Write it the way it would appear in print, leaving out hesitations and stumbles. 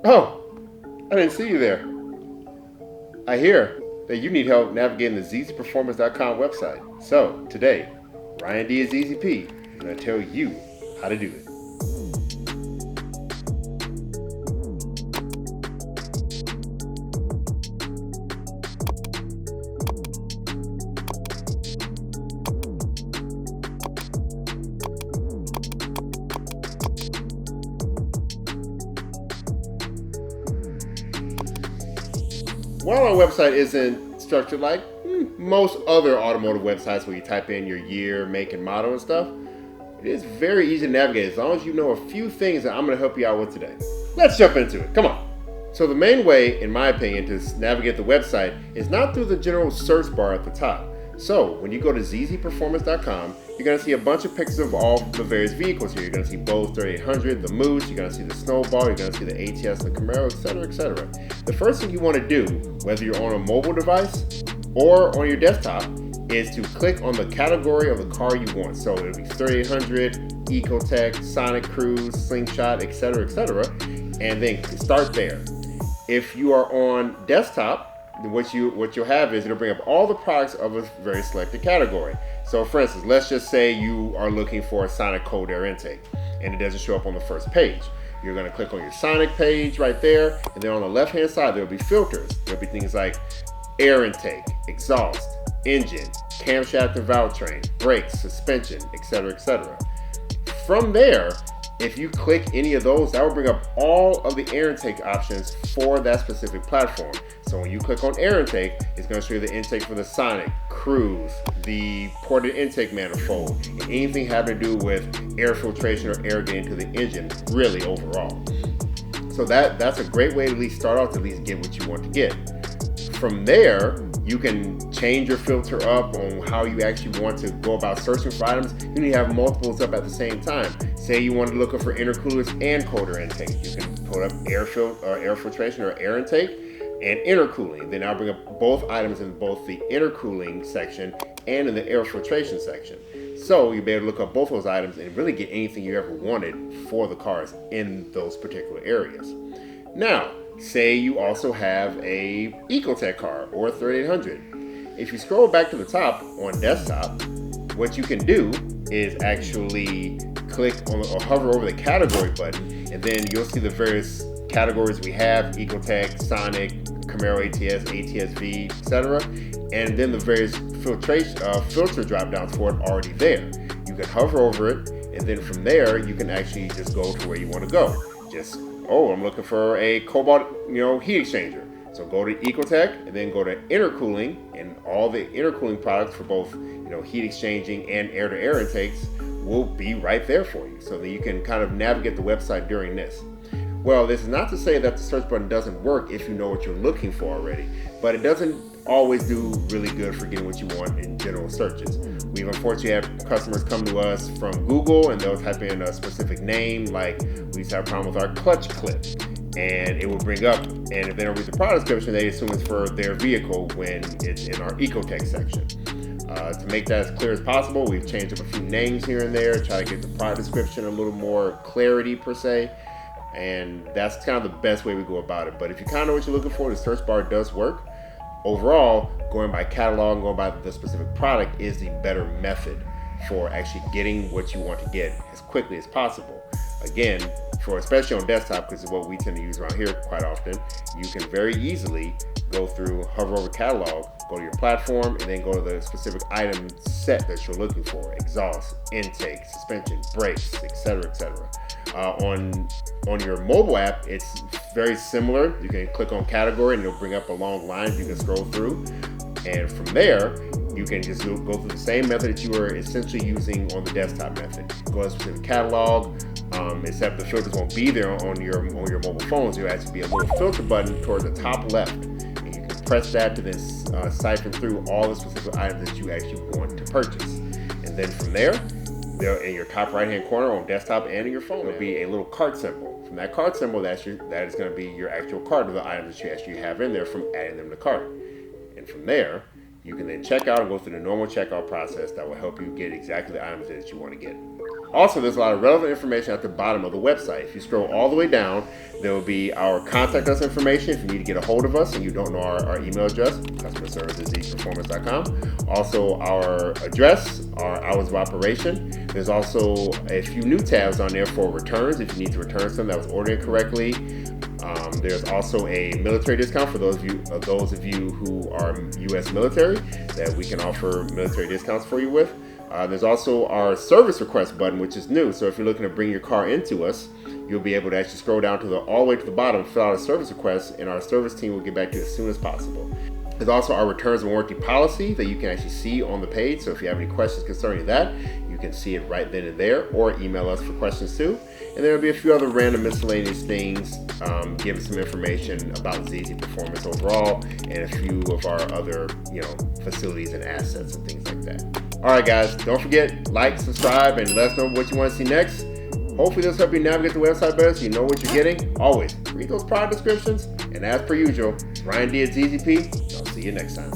Oh, I didn't see you there. I hear that you need help navigating the ZZPerformance.com website. So, today, Ryan D is ZZP is going to tell you how to do it. While our website isn't structured like most other automotive websites where you type in your year, make, and model and stuff, it is very easy to navigate as long as you know a few things that I'm going to help you out with today. Let's jump into it. Come on. So the main way, in my opinion, to navigate the website is not through the general search bar at the top. So when you go to ZZPerformance.com, you're going to see a bunch of pictures of all the various vehicles here. You're going to see both 3800, the Moose, you're going to see the Snowball, you're going to see the ATS, the Camaro, etc., etc. The first thing you want to do, whether you're on a mobile device or on your desktop, is to click on the category of the car you want. So it'll be 3800, Ecotec, Sonic, Cruze, Slingshot, etc., etc., and then start there. If you are on desktop, what you'll have is it'll bring up all the products of a very selected category. So for instance, let's just say you are looking for a Sonic cold air intake and it doesn't show up on the first page. You're going to click on your Sonic page right there, and then on the left hand side there'll be filters. There'll be things like air intake, exhaust, engine, camshaft and valve train, brakes, suspension, etc., etc. From there, if you click any of those, that will bring up all of the air intake options for that specific platform. So when you click on air intake, it's going to show you the intake for the Sonic, Cruze, the ported intake manifold, and anything having to do with air filtration or air getting to the engine, really overall. So that's a great way to at least start out to at least get what you want to get. From there, you can change your filter up on how you actually want to go about searching for items. You need to have multiples up at the same time. Say you want to look for intercoolers and cold air intake. You can put up air filtration or air intake and intercooling. Then I'll bring up both items in both the intercooling section and in the air filtration section. So you'll be able to look up both those items and really get anything you ever wanted for the cars in those particular areas. Now, say you also have a Ecotec car or a 3800. If you scroll back to the top on desktop, what you can do is actually click on or hover over the category button, and then you'll see the various categories we have: Ecotec, Sonic, Camaro ATS, ATS-V, etc. And then the various filter drop downs for it already there. You can hover over it, and then from there you can actually just go to where you want to go. I'm looking for a cobalt, heat exchanger. So go to Ecotec and then go to intercooling, and all the intercooling products for both, heat exchanging and air-to-air intakes will be right there for you. So that you can kind of navigate the website during this. Well, this is not to say that the search button doesn't work if you know what you're looking for already, but it doesn't always do really good for getting what you want in general searches. We've unfortunately had customers come to us from Google and they'll type in a specific name, like we used to have a problem with our clutch clip, and it will bring up, and if they don't read the product description, they assume it's for their vehicle when it's in our Ecotec section. To make that as clear as possible, we've changed up a few names here and there, try to get the product description a little more clarity per se, and that's kind of the best way we go about it. But if you kind of know what you're looking for, the search bar does work. Overall, going by catalog and going by the specific product is the better method for actually getting what you want to get as quickly as possible. Again, especially on desktop, because it's what we tend to use around here quite often, you can very easily go through, hover over catalog, go to your platform, and then go to the specific item set that you're looking for: exhaust, intake, suspension, brakes, etc., etc. On your mobile app, it's very similar. You can click on category and it'll bring up a long line you can scroll through, and from there you can just go through the same method that you were essentially using on the desktop method. Go to a specific catalog, except the filters won't be there on your mobile phones. There'll actually be a little filter button towards the top left, and you can press that to then siphon through all the specific items that you actually want to purchase. And then from there, in your top right hand corner on desktop and in your phone, there'll be a little cart symbol. From that cart symbol, that is going to be your actual cart of the items that you actually have in there from adding them to cart. And from there, you can then check out and go through the normal checkout process that will help you get exactly the items that you want to get. Also, there's a lot of relevant information at the bottom of the website. If you scroll all the way down, there will be our contact us information if you need to get a hold of us and you don't know our email address, customer service at ZZPerformance.com. Also, our address, our hours of operation. There's also a few new tabs on there for returns if you need to return something that was ordered incorrectly. There's also a military discount for those of you who are U.S. military that we can offer military discounts for you with. There's also our service request button, which is new. So if you're looking to bring your car into us, you'll be able to actually scroll down to all the way to the bottom, fill out a service request, and our service team will get back to you as soon as possible. There's also our returns and warranty policy that you can actually see on the page. So if you have any questions concerning that, you can see it right then and there, or email us for questions too. And there will be a few other random miscellaneous things, giving some information about ZZ Performance overall, and a few of our other, facilities and assets and things like that. All right, guys, don't forget, like, subscribe, and let us know what you want to see next. Hopefully this helps you navigate the website better so you know what you're getting. Always read those product descriptions. And as per usual, Ryan D at ZZP. I'll see you next time.